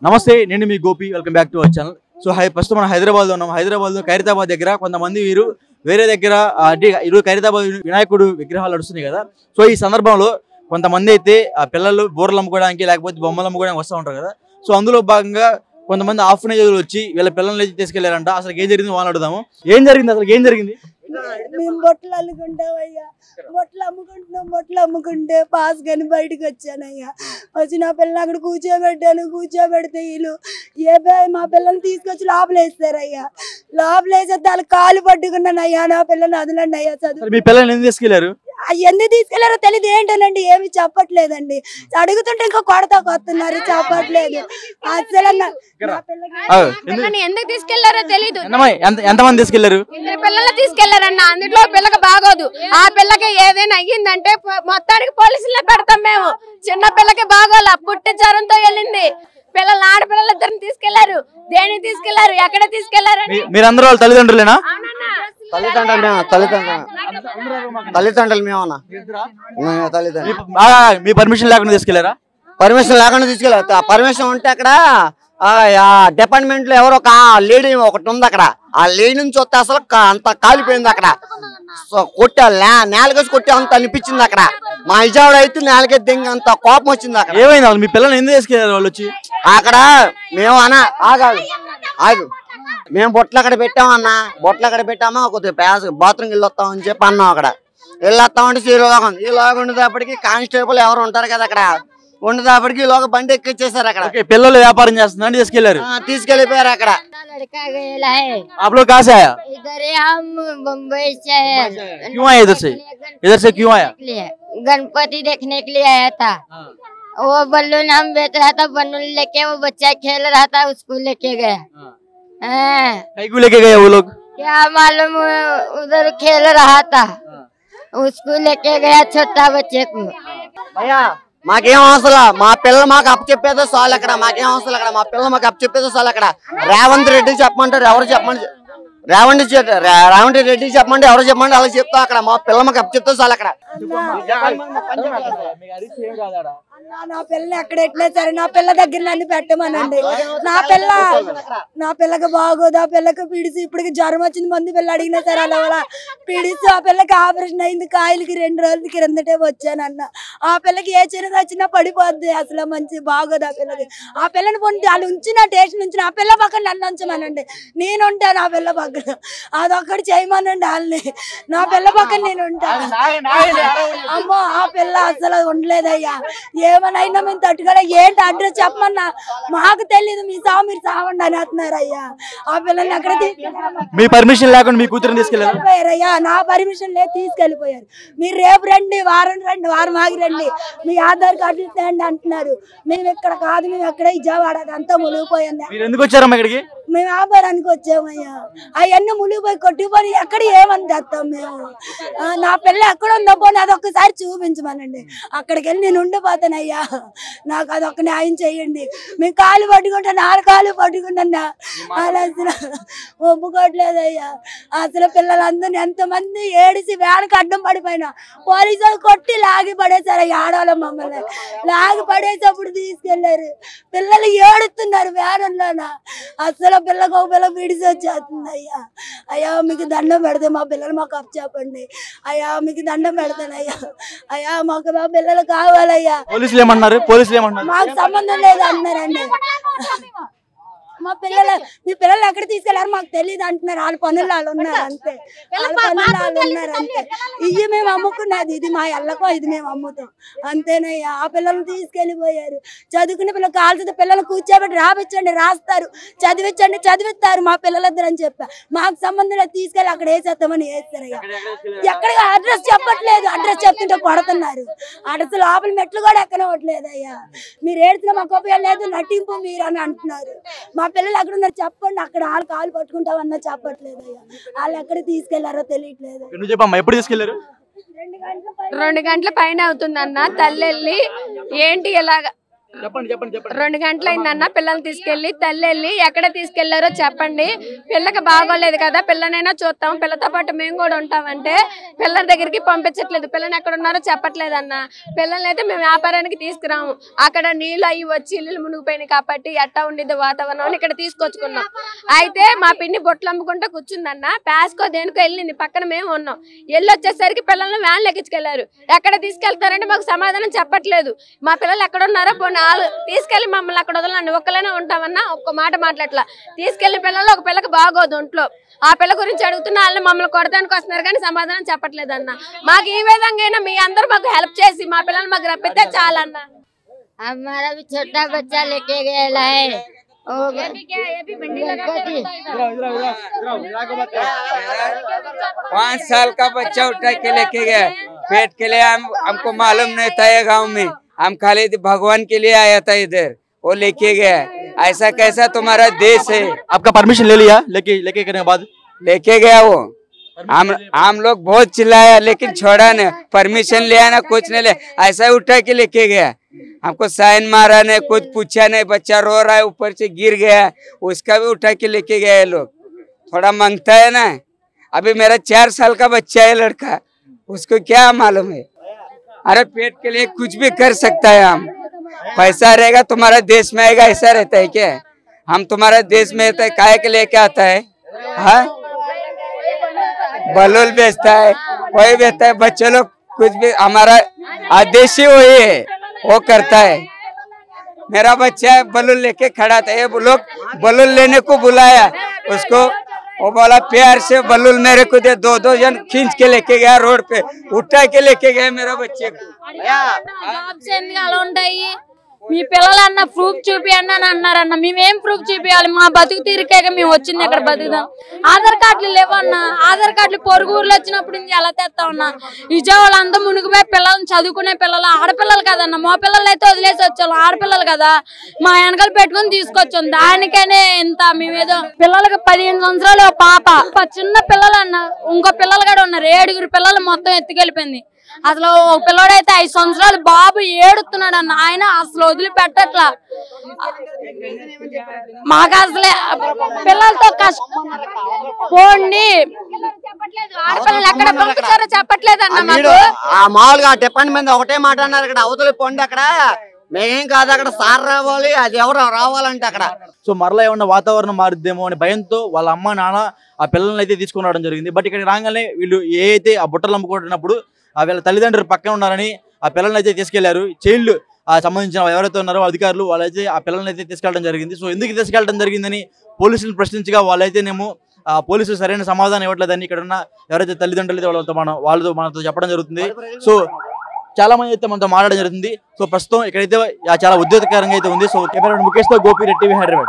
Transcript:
నమస్తే, నేను మీ Gopi. Welcome back to our channel. So ప్రస్తుతం మనం హైదరాబాద్లో ఉన్నాం. హైదరాబాద్లో ఖైరతాబాద్ దగ్గర కొంతమంది వీరు వేరే దగ్గర ఈరోజు ఖైరతాబాద్ వినాయకుడు విగ్రహాలు నడుస్తున్నాయి కదా. సో ఈ సందర్భంలో కొంతమంది అయితే ఆ పిల్లలు బోర్లు అమ్ముకోవడానికి లేకపోతే బొమ్మలు అమ్ముకోవడానికి వస్తూ ఉంటారు కదా. సో అందులో భాగంగా కొంతమంది ఆర్ఫనేజ్ వచ్చి వీళ్ళ పిల్లల్ని తీసుకెళ్లారంట. అసలు ఏం జరిగింది వాళ్ళు అడుగుదాము. ఏం జరిగింది అసలు, ఏం జరిగింది? మేము బొట్లు అల్లుకుంటామయ్యా, బొట్లు అమ్ముకుంటే పాస్ కానీ బయటకు వచ్చానయ్యా. వచ్చి నా పిల్లలు అక్కడ కూర్చోబెడితే వీళ్ళు మా పిల్లల్ని తీసుకొచ్చి లోపలేస్తారయ్యా. లోపలేసేస్తే వాళ్ళు కాలు పట్టుకున్నానయ్యా. నా పిల్లల్ని వదలండి అయ్యా. చదువు మీ పిల్లల్ని ఎందుకు తీసుకెళ్లారు? ఎందుకు తీసుకెళ్లారో తెలియదు. ఏంటోనండి ఏమి చెప్పట్లేదండి. అడుగుతుంటే ఇంకా కొడుతున్నారు, చెప్పట్లేదు అసలు. ఎందుకు తీసుకెళ్లారో తెలీదు. ఎంతమంది తీసుకెళ్లారు? పిల్లలు తీసుకెళ్లారన్న. అందులో పిల్లకి బాగోదు. ఆ పిల్లకి ఏదైనా అయ్యిందంటే మొత్తానికి పోలీసులే పెడతాం మేము. చిన్న పిల్లకి బాగోలా, పుట్టి జ్వరంతో వెళ్ళింది. ఆడపిల్లలు ఇద్దరిని తీసుకెళ్లారు. దేనికి తీసుకెళ్లారు, ఎక్కడ తీసుకెళ్లారు? మీరందరూ వాళ్ళ తల్లిదండ్రులేనా? తల్లిదండ్రులు మేమన్నా. మీ పర్మిషన్ లేకుండా తీసుకెళ్లారా? పర్మిషన్ లేకుండా తీసుకెళ్ళా. పర్మిషన్ ఉంటే అక్కడ డిపార్ట్మెంట్ లో ఎవరో ఒక లేడీ ఒకటి ఉంది. అక్కడ ఆ లేడీ నుంచి వస్తే అసలు అంత కాలిపోయింది. అక్కడ కొట్టా నేలకేసి కొట్టి అంత అనిపించింది. అక్కడ మా ఇజావుడు అయితే నేలకే దింగి అంత కోపం వచ్చింది. అక్కడ ఏమైంది? మీ పిల్లల్ని ఎందుకు తీసుకెళ్లారు వాళ్ళు వచ్చి? అక్కడ మేము ఆగు మేము బొట్లు అక్కడ పెట్టామన్నా. బొట్లు అక్కడ పెట్టామా, కొద్దిగా బాత్రూమ్కి వెళ్ళొస్తామని చెప్పి అన్నాం. అక్కడ వెళ్ళొస్తామంటే ఈలోగా ఉండేటప్పటికి కానిస్టేబుల్ ఎవరు ఉంటారు కదా అక్కడ. ఉండేటప్పటికి ఈలోగా బండి ఎక్కిచ్చేసారు. అక్కడ పిల్లలు వ్యాపారం చేస్తున్నారని తీసుకెళ్లారు, తీసుకెళ్లిపోయారు. అక్కడ गणपति देखने के लिए आया था। वो बलून हम बेच रहा था, बलून लेके वो बच्चा खेल रहा था, उसको लेके गया। लेके गए वो लोग? क्या मालूम, उधर खेल रहा था, उसको लेके गया छोटा बच्चे को। भैया మాకేం అవసరం, మా పిల్లలు మాకు అప్పచెప్పేదో చాలు. అక్కడ మాకేం అవసరం. అక్కడ మా పిల్లలు మాకు అప్పచెప్పేదో చాలు. అక్కడ రేవంత్ రెడ్డి చెప్పమంటారు, ఎవరు చెప్పండి. రేవంత్ రెడ్డి చెప్పండి, ఎవరు చెప్పండి, అలా చెప్తా. అక్కడ మా పిల్లలు మాకు అప్పచెప్తే చాలు. అక్కడ నా పిల్ల ఎక్కడ ఎట్లే సరే నా పిల్ల దగ్గర నన్ను పెట్టమనండి. నా పిల్లకి బాగోదు. ఆ పిల్లకి పిడిసి ఇప్పటికి జ్వరం వచ్చింది. మంది పిల్ల అడిగినా సరే అలా పిడిసి ఆ పిల్లకి ఆపరేషన్ అయింది. కాయలకి 2 రోజుల క్రిందటే వచ్చానన్న. ఆ పిల్లకి ఏ చిన్న వచ్చినా పడిపోద్ది. అసలు మంచి బాగోదు ఆ పిల్లకి. ఆ పిల్లని పొంది వాళ్ళు ఉంచిన స్టేషన్ నుంచి ఆ పిల్ల పక్కన నన్ను ఉంచమనండి. నేనుంటాను ఆ పిల్ల పక్కన. అదొక్కటి చేయమనండి వాళ్ళని. నా పిల్ల పక్కన నేను ఉంటాను. అమ్మో ఆ పిల్ల అసలు ఉండలేదయ్యా. ఏమనైనా మేము తట్టుకోలే. ఏంటి అడ్రస్ చెప్పమన్నా మాకు తెలియదు. మీరు సావండి అని అంటున్నారు అయ్యా. ఆ పిల్లల్ని అక్కడ మీ పర్మిషన్ లేకుండా మీ కూతురుని తీసుకెళ్ళారయ్యా. నా పర్మిషన్ లేదు, తీసుకెళ్లిపోయారు. మీరు రేపు రండి, వారం ఆగి రండి, మీ ఆధార్ కార్డులు తేండి అంటున్నారు. మేము ఇక్కడ కాదు, మేము ఎక్కడ విజయవాడ అంతా మునిగిపోయింది. ఎందుకు వచ్చారమ్మా ఇక్కడికి? మేము వ్యాపారానికి వచ్చామయ్యా. అవన్నీ మునిగిపోయి కొట్టిపోయి ఎక్కడ ఏమని తెస్తాం మేము. నా పిల్ల ఎక్కడ ఉందో పోనీ అదొక్కసారి చూపించమనండి. అక్కడికి వెళ్ళి నేను ఉండిపోతానయ్యా. నాకు అదొక న్యాయం చెయ్యండి. మేము కాలు పట్టుకుంటా, 4 కాలు పట్టుకుంటా. అలా అసలు ఒప్పుకోవట్లేదయ్యా. అసలు పిల్లలందరినీ ఎంతమంది ఏడిసి వ్యాన్కి అడ్డం పడిపోయినా పోలీసులు కొట్టి లాగి పడేశారు. ఆడవాళ్ళం మమ్మల్ని లాగి పడేసేప్పుడు తీసుకెళ్లారు. పిల్లలు ఏడుస్తున్నారు వ్యాన్లోన. అసలు పిల్లకు ఒక పిల్ల విడిసి వచ్చేస్తుంది. అయ్యా మీకు దండం పెడితే మా పిల్లలు మాకు అప్పచెప్పండి అయ్యా. మీకు దండం పెడతానయ్యా. అయ్యా మాకు మా పిల్లలు కావాలయ్యా. పోలీసులు ఏమన్నారు? మాకు సంబంధం లేదు అన్నారండి. మా మీ పిల్లలు ఎక్కడ తీసుకెళ్లారు మాకు తెలియదు అంటున్నారు. వాళ్ళ పనులు వాళ్ళు ఉన్నారు అంతే. ఇవి మేము అమ్ముకున్నది. ఇది మా ఎల్లకో, ఇది మేము అమ్ముతాం అంతేనయ్యా. ఆ పిల్లల్ని తీసుకెళ్లిపోయారు. చదువుకునే పిల్లలు కాల్చిన పిల్లలు కూర్చోబెట్టి రాపించండి, రాస్తారు, చదివిస్తారు మా పిల్లలిద్దరు అని చెప్పా. మాకు సంబంధం లేదు, తీసుకెళ్ళి అక్కడ వేసేస్తామని వేస్తారయ్యా. ఎక్కడ అడ్రస్ చెప్పట్లేదు. అడ్రస్ చెప్తుంటే కొడుతున్నారు. అడ్రస్ లోపల మెట్లు కూడా ఎక్కనవట్లేదు అయ్యా. మీరు ఏడ్చిన మాకు ఉపయోగం లేదు, నటింపు మీరు అని అంటున్నారు. మా పిల్లలు ఎక్కడ ఉన్నారు చెప్పండి. అక్కడ వాళ్ళు కాలు పట్టుకుంటామన్నా చెప్పట్లేదు అయ్యా. వాళ్ళు ఎక్కడ తీసుకెళ్లారో తెలియట్లేదు. ఎప్పుడు తీసుకెళ్లారు? 2 గంటల పైన అవుతుందన్న. తల్లి ఏంటి ఇలాగా 2 గంటలైందన్న పిల్లల్ని తీసుకెళ్లి తల్లి వెళ్ళి ఎక్కడ తీసుకెళ్లారో చెప్పండి, పిల్లకి బాగోలేదు కదా పిల్లనైనా చూస్తాం, పిల్లతో పాటు మేము కూడా ఉంటామంటే పిల్లల దగ్గరికి పంపించట్లేదు, పిల్లని ఎక్కడ ఉన్నారో చెప్పట్లేదు అన్న. పిల్లల్ని అయితే మేము వ్యాపారానికి తీసుకురాము, అక్కడ నీళ్ళు అవి వచ్చి ఇల్లు మునిగిపోయినాయి కాబట్టి ఎట్టా ఉండిద్ది వాతావరణం ఇక్కడ తీసుకొచ్చుకున్నాం. అయితే మా పిన్ని బొట్లు అమ్ముకుంటూ కూర్చుందన్న, ప్యాస్కో దేనికో వెళ్ళింది, పక్కన మేము ఉన్నాం. వెళ్ళి వచ్చేసరికి పిల్లల్ని వ్యాన్లు ఎక్కించుకెళ్లారు. ఎక్కడ తీసుకెళ్తారంటే మాకు సమాధానం చెప్పట్లేదు. మా పిల్లలు ఎక్కడ ఉన్నారో పోనీ తీసుకెళ్లి మమ్మల్ని అక్కడ వదలండి, ఒక్కలైనా ఉంటామన్నా ఒక్క మాట మాట్లాడలా. తీసుకెళ్లి పిల్లలు ఒక పిల్లకి బాగోదు ఒంట్లో, ఆ పిల్ల గురించి అడుగుతున్న వాళ్ళని మమ్మల్ని కొడతానికి వస్తున్నారు కానీ సమాధానం చెప్పట్లేదు అన్న. మాకు ఈ విధంగా మీ అందరూ మాకు హెల్ప్ చేసి మా పిల్లలు మాకు రప్పితే చాలన్న. हमारा भी छोटा बच्चा लेके गया है 5 साल का बच्चा उठा के लेके गया, पेट के लिए हमको मालूम नहीं था ये गाँव में, हम खाली भगवान के लिए आया था इधर, वो लेके गया। ऐसा कैसा तुम्हारा देश है? आपका परमिशन ले लिया? लेके करने के बाद लेके गया वो, हम लोग बहुत चिल्लाया लेकिन छोड़ा नहीं, परमिशन लिया ना कुछ नहीं ले, ऐसा उठा के लेके गया। हमको साइन मारा नहीं, कुछ पूछा नहीं, बच्चा रो रहा है ऊपर से गिर गया, उसका भी उठा के लेके गए लोग। थोड़ा मांगता है ना, अभी मेरा 4 साल का बच्चा है लड़का, उसको क्या मालूम है? अरे पेट के लिए कुछ भी कर सकता है हम, पैसा रहेगा तुम्हारा देश में आएगा, ऐसा रहता है क्या? हम तुम्हारा देश में रहता है, काहे के लेके आता है? हाँ बलूल बेचता है, वही बेचता है, बच्चे लोग कुछ भी, हमारा आदेश ही वही है, वो करता है। मेरा बच्चा बलून लेके खड़ा था, ये लोग बलून लेने को बुलाया उसको, वो बोला प्यार से बलून मेरे को दे, 2 जन खींच के लेके गया, रोड पे उठा के लेके गया मेरा बच्चे को। మీ పిల్లలన్న ప్రూఫ్ చూపియండి అని అన్నారన్న. మేమేం ప్రూఫ్ చూపించాలి? మా బతుకు తీరికాక మేము వచ్చింది ఇక్కడ బతుకుదాం. ఆధార్ కార్డులు లేవన్నా, ఆధార్ కార్డులు పొరుగు ఊర్లో వచ్చినప్పుడు ఎలా తెస్తామన్నా? విజయవాడ అంతా మునిగిపోయి పిల్లల్ని చదువుకునే పిల్లలు, ఆడపిల్లలు కదన్న, మా పిల్లలు అయితే వదిలేసి వచ్చాము, ఆడపిల్లలు కదా మా వెనకాల పెట్టుకుని తీసుకొచ్చాం. దానికనే ఇంత మేమేదో పిల్లలకి 15 సంవత్సరాలు పాప, చిన్న పిల్లలు అన్న, ఇంకో పిల్లలు కూడా ఉన్నారు, 7 పిల్లలు మొత్తం ఎత్తుకెళ్ళిపోయింది. అసలు ఒక పిల్లడైతే 5 సంవత్సరాలు బాబు ఏడుస్తున్నాడు అన్న, ఆయన అసలు వదిలిపెట్టట్లా. మాకు అసలే పిల్లలతో పోండి, ఆడపిల్లలు ఎక్కడ పంపించారో చెప్పట్లేదు అన్న. మాకు మామూలుగా డిపార్ట్మెంట్ ఒకటే మాట అన్నారు, ఇక్కడ అవతలి పొండి, అక్కడ మేమేం కాదు, అక్కడ సార్ రావాలి, అది ఎవరు రావాలంటే అక్కడ. సో మరలా ఏమన్నా వాతావరణం మారుద్దేమో అని భయంతో వాళ్ళ అమ్మ నాన్న ఆ పిల్లల్ని అయితే తీసుకుని రావడం జరిగింది. బట్ ఇక్కడ రాగానే వీళ్ళు ఏ అయితే ఆ బుట్టలు అమ్ముకుంటున్నప్పుడు వీళ్ళ తల్లిదండ్రులు పక్కన ఉన్నారని ఆ పిల్లల్ని అయితే తీసుకెళ్లారు. చైల్డ్ సంబంధించిన ఎవరైతే ఉన్నారో అధికారులు వాళ్ళైతే ఆ పిల్లల్ని అయితే తీసుకెళ్ళడం జరిగింది. సో ఎందుకు తీసుకెళ్ళడం జరిగిందని పోలీసులు ప్రశ్నించగా వాళ్ళైతేనేమో పోలీసులు సరైన సమాధానం ఇవ్వట్లేదని ఇక్కడ ఉన్న ఎవరైతే తల్లిదండ్రులు వాళ్ళతో మనతో చెప్పడం జరుగుతుంది. సో చాలా మంది అయితే మనతో మాట్లాడడం జరుగుతుంది. సో ప్రస్తుతం ఇక్కడైతే చాలా ఉద్యోగకరంగా అయితే ఉంది. సో కెమెరా ముఖేష్ తో గోపి రెడ్డి, హైదరాబాద్.